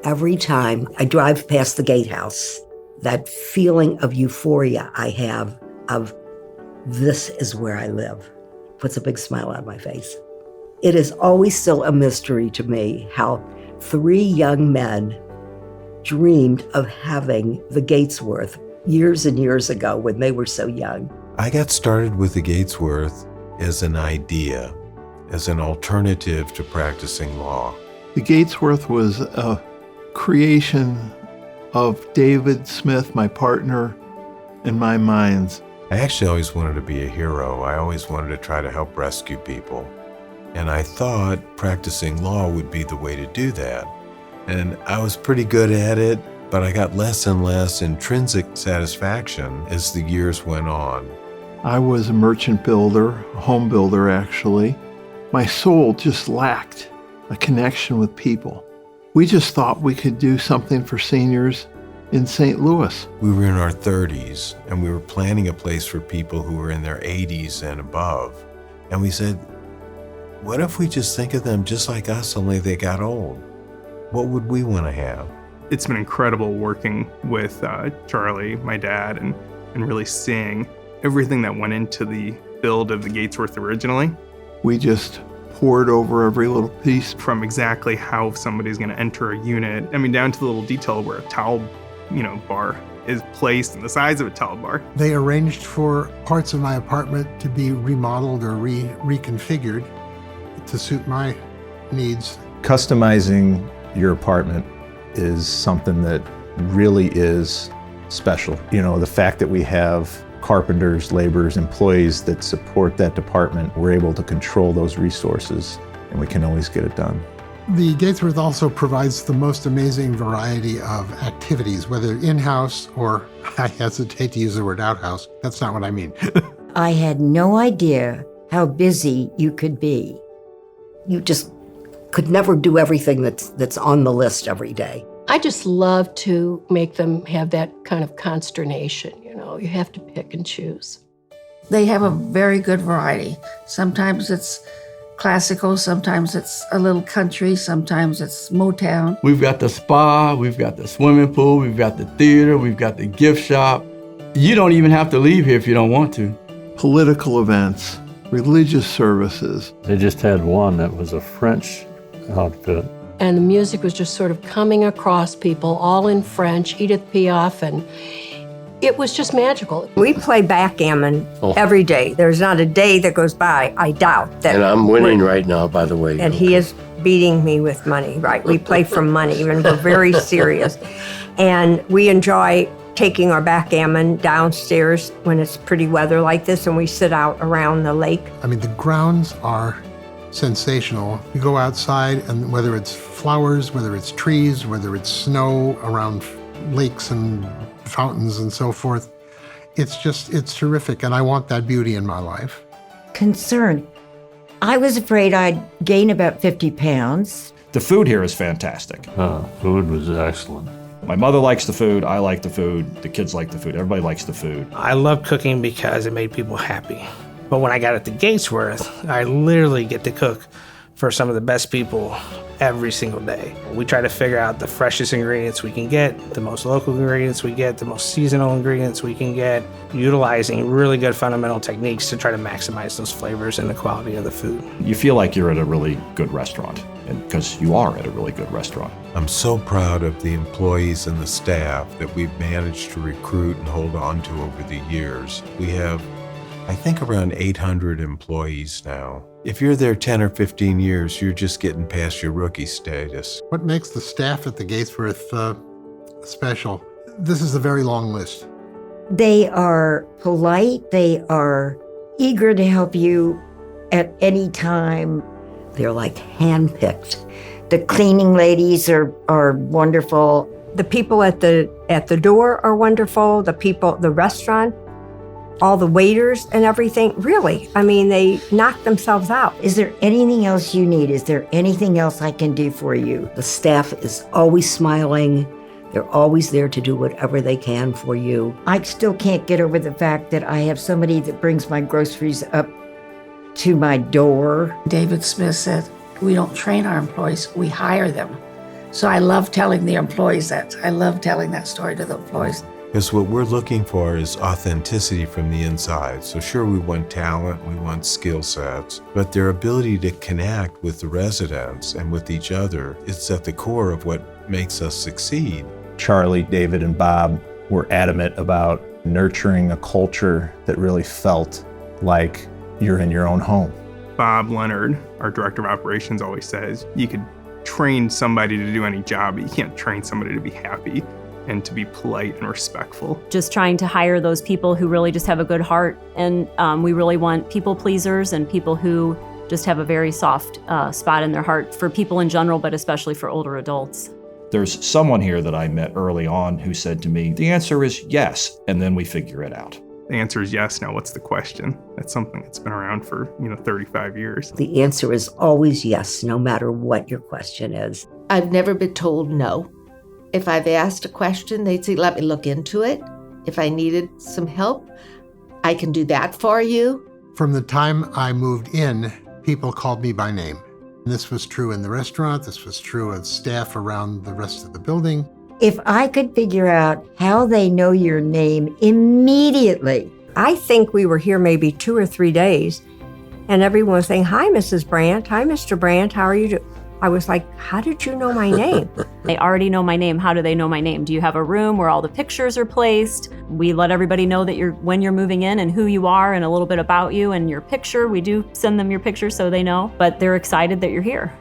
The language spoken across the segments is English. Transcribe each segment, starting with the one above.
Every time I drive past the gatehouse, that feeling of euphoria I have of this is where I live puts a big smile on my face. It is always still a mystery to me how 3 young men dreamed of having the Gatesworth years and years ago when they were so young. I got started with the Gatesworth as an idea, as an alternative to practicing law. The Gatesworth was a creation of David Smith, my partner, and my minds. I actually always wanted to be a hero. I always wanted to try to help rescue people. And I thought practicing law would be the way to do that. And I was pretty good at it, but I got less and less intrinsic satisfaction as the years went on. I was a merchant builder, a home builder actually. My soul just lacked a connection with people. We just thought we could do something for seniors in St. Louis. We were in our 30s, and we were planning a place for people who were in their 80s and above. And we said, what if we just think of them just like us, only they got old? What would we want to have? It's been incredible working with Charlie, my dad, and really seeing everything that went into the build of the Gatesworth originally. We just poured over every little piece. From exactly how somebody's going to enter a unit, I mean, down to the little detail where a towel, bar is placed and the size of a towel bar. They arranged for parts of my apartment to be remodeled or reconfigured to suit my needs. Customizing your apartment is something that really is special. The fact that we have carpenters, laborers, employees that support that department, we're able to control those resources and we can always get it done. The Gatesworth also provides the most amazing variety of activities, whether in-house or, I hesitate to use the word outhouse, that's not what I mean. I had no idea how busy you could be. You just could never do everything that's on the list every day. I just love to make them have that kind of consternation, you have to pick and choose. They have a very good variety. Sometimes it's classical, sometimes it's a little country, sometimes it's Motown. We've got the spa, we've got the swimming pool, we've got the theater, we've got the gift shop. You don't even have to leave here if you don't want to. Political events, religious services. They just had one that was a French outfit. And the music was just sort of coming across people, all in French, Edith Piaf, and it was just magical. We play backgammon every day. There's not a day that goes by, I doubt, that. And I'm winning right now, by the way. And he is beating me with money, right? We play for money, and we're very serious. And we enjoy taking our backgammon downstairs when it's pretty weather like this, and we sit out around the lake. I mean, the grounds are sensational. You go outside, and whether it's flowers, whether it's trees, whether it's snow around lakes and fountains and so forth, it's terrific, and I want that beauty in my life. Concern. I was afraid I'd gain about 50 pounds. The food here is fantastic. Food was excellent. My mother likes the food, I like the food, the kids like the food, everybody likes the food. I love cooking because it made people happy. But when I got at the Gatesworth, I literally get to cook for some of the best people every single day. We try to figure out the freshest ingredients we can get, the most local ingredients we get, the most seasonal ingredients we can get, utilizing really good fundamental techniques to try to maximize those flavors and the quality of the food. You feel like you're at a really good restaurant, because you are at a really good restaurant. I'm so proud of the employees and the staff that we've managed to recruit and hold on to over the years. We have, I think, around 800 employees now. If you're there 10 or 15 years, you're just getting past your rookie status. What makes the staff at the Gatesworth special? This is a very long list. They are polite. They are eager to help you at any time. They're like handpicked. The cleaning ladies are wonderful. The people at the door are wonderful. The restaurant, all the waiters and everything, really. I mean, they knock themselves out. Is there anything else you need? Is there anything else I can do for you? The staff is always smiling. They're always there to do whatever they can for you. I still can't get over the fact that I have somebody that brings my groceries up to my door. David Smith said, we don't train our employees, we hire them. So I love telling the employees that. I love telling that story to the employees. Because what we're looking for is authenticity from the inside. So sure, we want talent, we want skill sets, but their ability to connect with the residents and with each other is at the core of what makes us succeed. Charlie, David, and Bob were adamant about nurturing a culture that really felt like you're in your own home. Bob Leonard, our director of operations, always says you could train somebody to do any job, but you can't train somebody to be happy and to be polite and respectful. Just trying to hire those people who really just have a good heart. And we really want people pleasers and people who just have a very soft spot in their heart for people in general, but especially for older adults. There's someone here that I met early on who said to me, the answer is yes, and then we figure it out. The answer is yes. Now, what's the question? That's something that's been around for 35 years. The answer is always yes, no matter what your question is. I've never been told no. If I've asked a question, they'd say, let me look into it. If I needed some help, I can do that for you. From the time I moved in, people called me by name. This was true in the restaurant. This was true of staff around the rest of the building. If I could figure out how they know your name immediately. I think we were here maybe 2 or 3 days, and everyone was saying, hi, Mrs. Brandt. Hi, Mr. Brandt. How are you doing? I was like, how did you know my name? They already know my name. How do they know my name? Do you have a room where all the pictures are placed? We let everybody know that when you're moving in and who you are and a little bit about you and your picture. We do send them your picture so they know, but they're excited that you're here.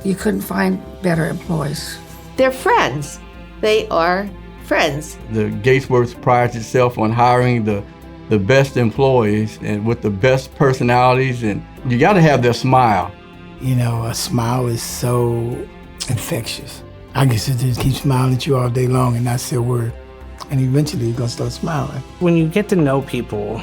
You couldn't find better employees. They're friends. They are friends. The Gatesworth prides itself on hiring the best employees and with the best personalities, and you got to have their smile. You know, a smile is so infectious. I can sit there and keep smiling at you all day long and not say a word. And eventually you're gonna start smiling. When you get to know people,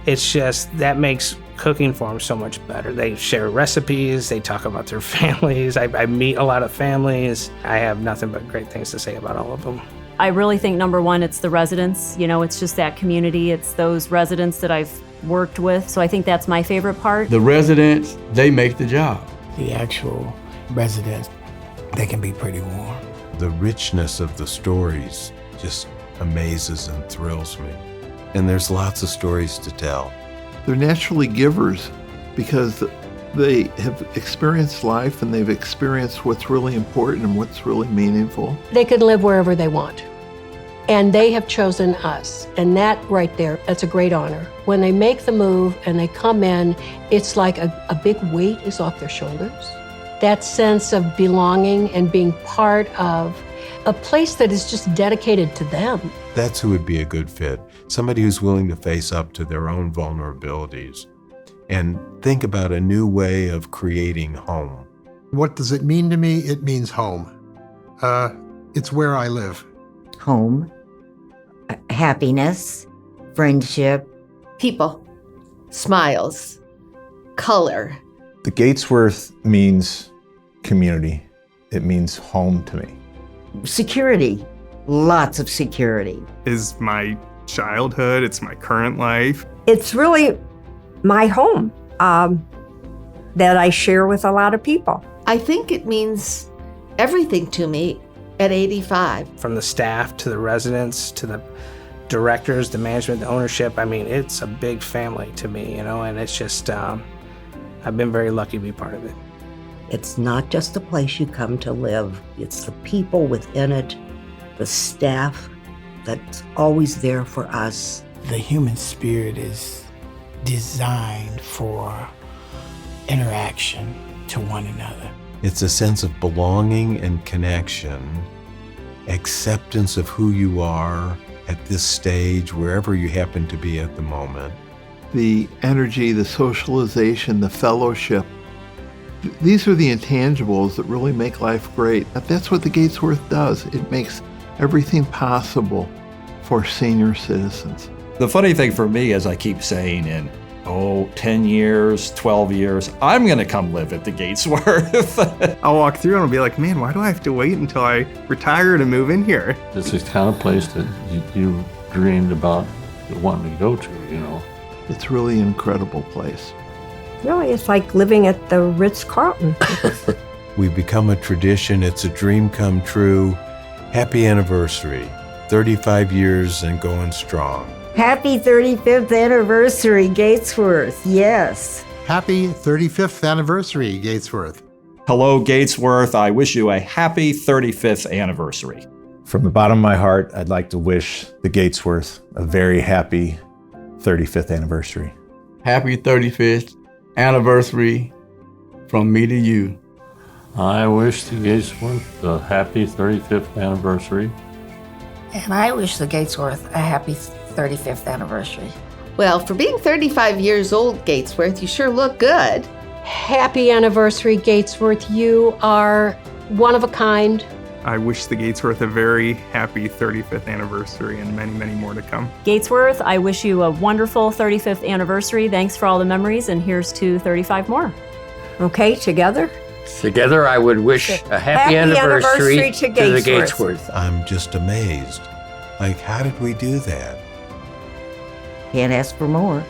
it's just, that makes cooking for them so much better. They share recipes, they talk about their families. I meet a lot of families. I have nothing but great things to say about all of them. I really think number one, it's the residents. It's just that community. It's those residents that I've worked with. So I think that's my favorite part. The residents, they make the job. The actual residents, they can be pretty warm. The richness of the stories just amazes and thrills me. And there's lots of stories to tell. They're naturally givers because they have experienced life and they've experienced what's really important and what's really meaningful. They can live wherever they want. And they have chosen us. And that right there, that's a great honor. When they make the move and they come in, it's like a big weight is off their shoulders. That sense of belonging and being part of a place that is just dedicated to them. That's who would be a good fit. Somebody who's willing to face up to their own vulnerabilities and think about a new way of creating home. What does it mean to me? It means home. It's where I live. Home, happiness, friendship. People, smiles, color. The Gatesworth means community. It means home to me. Security, lots of security. Is my childhood, it's my current life. It's really my home that I share with a lot of people. I think it means everything to me at 85. From the staff to the residents to the directors, the management, the ownership, I mean, it's a big family to me, and it's just, I've been very lucky to be part of it. It's not just a place you come to live, it's the people within it, the staff that's always there for us. The human spirit is designed for interaction to one another. It's a sense of belonging and connection, acceptance of who you are at this stage, wherever you happen to be at the moment. The energy, the socialization, the fellowship, these are the intangibles that really make life great. That's what the Gatesworth does. It makes everything possible for senior citizens. The funny thing for me is I keep saying in 10 years, 12 years, I'm going to come live at the Gatesworth. I'll walk through and I'll be like, man, why do I have to wait until I retire to move in here? It's the kind of place that you dreamed about wanting to go to, It's really an incredible place. Really, it's like living at the Ritz-Carlton. We've become a tradition. It's a dream come true. Happy anniversary. 35 years and going strong. Happy 35th anniversary, Gatesworth. Yes. Happy 35th anniversary, Gatesworth. Hello, Gatesworth. I wish you a happy 35th anniversary. From the bottom of my heart, I'd like to wish the Gatesworth a very happy 35th anniversary. Happy 35th anniversary from me to you. I wish the Gatesworth a happy 35th anniversary. And I wish the Gatesworth a happy 35th anniversary. Well, for being 35 years old, Gatesworth, you sure look good. Happy anniversary, Gatesworth. You are one of a kind. I wish the Gatesworth a very happy 35th anniversary and many, many more to come. Gatesworth, I wish you a wonderful 35th anniversary. Thanks for all the memories, and here's to 35 more. Okay, together? Together, I would wish a happy anniversary to the Gatesworth. I'm just amazed. Like, how did we do that? Can't ask for more.